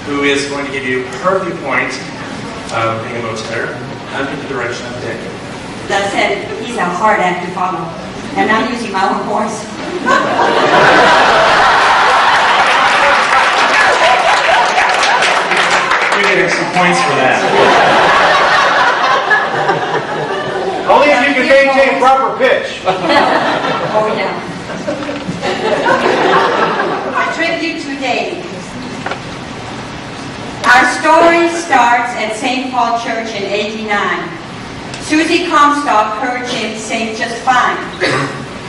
who is going to give you her viewpoint of being a Motetter under the direction of Dick. That said, he's a hard act to follow, and I'm using my own voice. You're getting some points for that. Only if you can maintain proper pitch. Oh, yeah. A tribute to Dave. Our story starts at St. Paul Church in '89. Susie Comstock heard Jim sing just fine.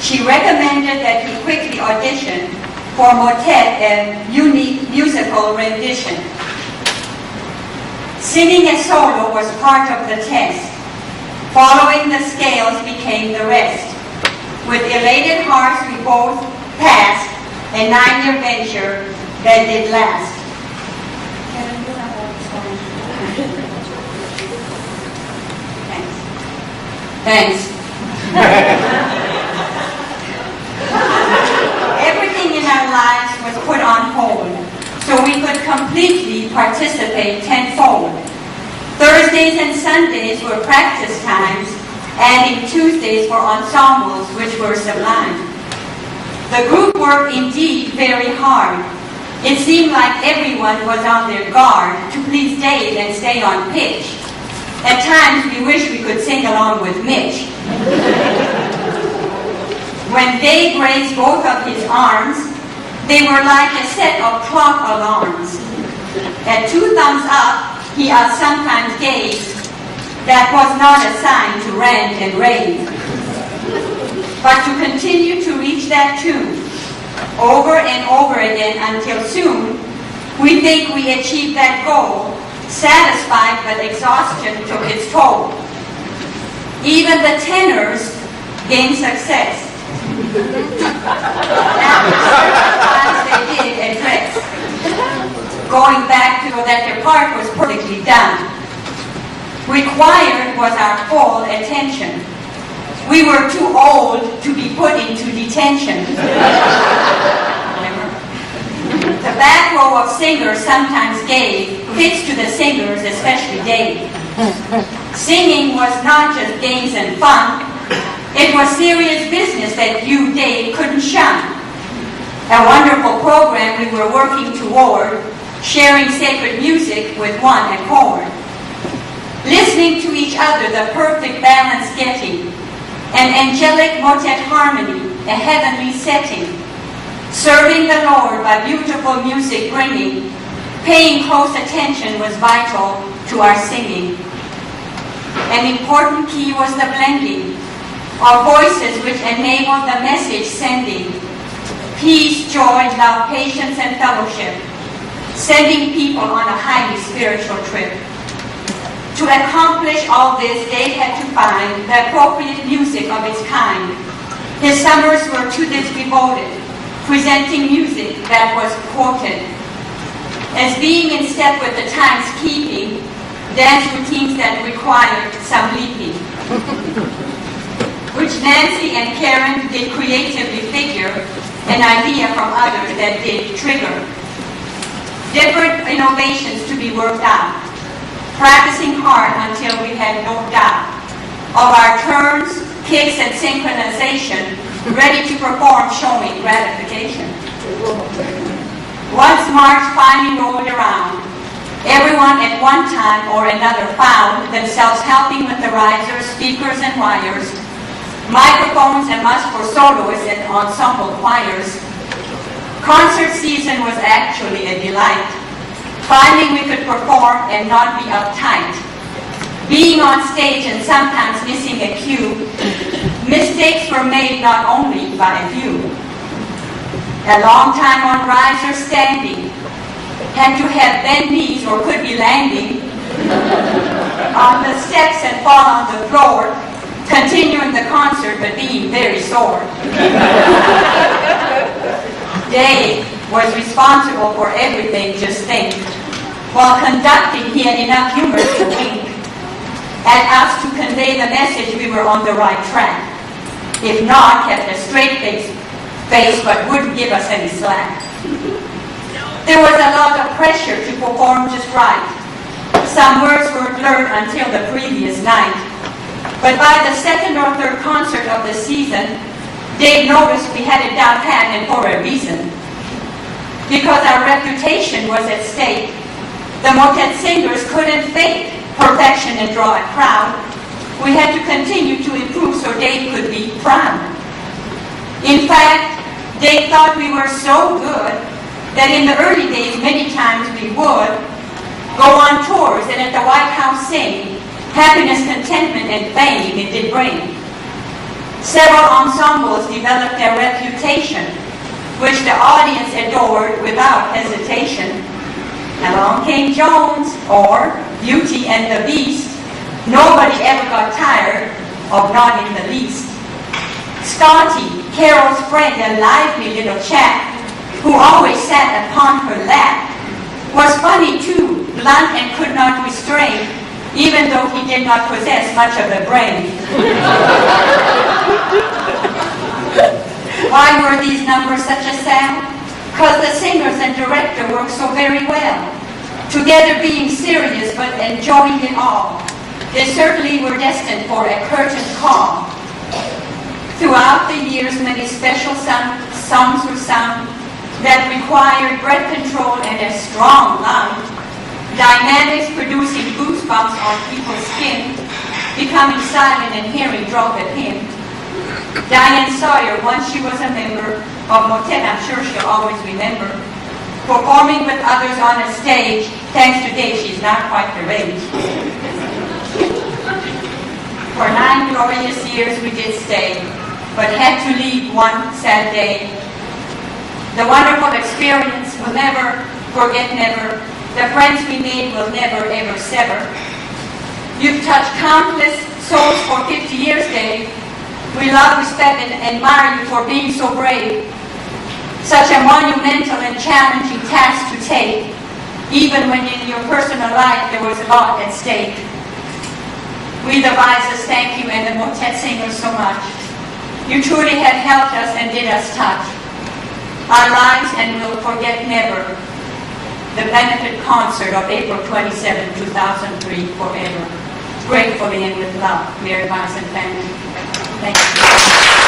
She recommended that he quickly audition for Motet, a unique musical rendition. Singing a solo was part of the test. Following the scales became the rest. With elated hearts, we both passed a 9-year venture that did last. Thanks. Everything in our lives was put on hold, so we could completely participate tenfold. Thursdays and Sundays were practice times, adding Tuesdays for ensembles, which were sublime. The group worked indeed very hard. It seemed like everyone was on their guard to please Dave and stay on pitch. At times, we wished we could sing along with Mitch. When Dave raised both of his arms, they were like a set of clock alarms. At 2 thumbs up, he sometimes gave. That was not a sign to rant and rave. But to continue to reach that tune, over and over again until soon, we think we achieved that goal, satisfied, but exhaustion took its toll. Even the tenors gained success. Sometimes they did address, going back to that their part was perfectly done. Required was our full attention. We were too old to be put into detention. The back row of singers sometimes gave fits to the singers, especially Dave. Singing was not just games and fun. It was serious business that you, Dave, couldn't shun. A wonderful program we were working toward, sharing sacred music with one accord. Listening to each other, the perfect balance getting. An angelic motet harmony, a heavenly setting. Serving the Lord by beautiful music bringing, paying close attention was vital to our singing. An important key was the blending of voices which enabled the message sending. Peace, joy, love, patience, and fellowship. Sending people on a highly spiritual trip. To accomplish all this, Dave had to find the appropriate music of its kind. His summers were to this devoted, presenting music that was quoted as being in step with the times, keeping dance routines that required some leaping, which Nancy and Karen did creatively figure an idea from others that did trigger. Different innovations to be worked out, practicing hard until we had no doubt of our turns, kicks, and synchronization, ready to perform, showing gratification. Once March finally rolled around, everyone at one time or another found themselves helping with the risers, speakers, and wires, microphones, and must for soloists and ensemble choirs. Concert season was actually a delight. Finding we could perform and not be uptight. Being on stage and sometimes missing a cue, mistakes were made not only by a few. A long time on riser standing, had to have bent knees or could be landing on the steps and fall on the floor, continuing the concert but being very sore. Dave was responsible for everything, just think. While conducting, he had enough humor to wink at us to convey the message we were on the right track. If not, kept a straight face but wouldn't give us any slack. There was a lot of pressure to perform Some words were blurred until the previous night. But by the second or third concert of the season, Dave noticed we had it down pat and for a reason. Because our reputation was at stake, the Motet singers couldn't fake perfection and draw a crowd. We had to continue to improve so Dave could be proud. In fact, Dave thought we were so good that in the early days, many times we would go on tours and at the White House sing, happiness, contentment, and fame it did bring. Several ensembles developed their reputation, which the audience adored without hesitation. Along came Jones or Beauty and the Beast. Nobody ever got tired of not in the least. Scotty, Carol's friend, a lively little chap, who always sat upon her lap, was funny too, blunt and could not restrain, even though he did not possess much of the brain. Why were these numbers such a sell? Because the singers and director worked so very well, together being serious but enjoying it all. They certainly were destined for a curtain call. Throughout the years, many special songs were sung that required breath control and a strong lung, dynamics producing goosebumps on people's skin, becoming silent and hearing drop a pin. Diane Sawyer, once she was a member of Motet, I'm sure she'll always remember, performing with others on a stage. Thanks to Dave, she's not quite her age. For 9 glorious years we did stay, but had to leave one sad day. The wonderful experience we'll never forget, never. The friends we made will never ever sever. You've touched countless souls for 50 years, Dave. We love, respect, and admire you for being so brave. Such a monumental and challenging task to take, even when in your personal life there was a lot at stake. We the Visors thank you and the Motet singers so much. You truly have helped us and did us touch our lives, and we'll forget never the benefit concert of April 27, 2003, forever. Gratefully and with love, Mary Vice and family. Thank you.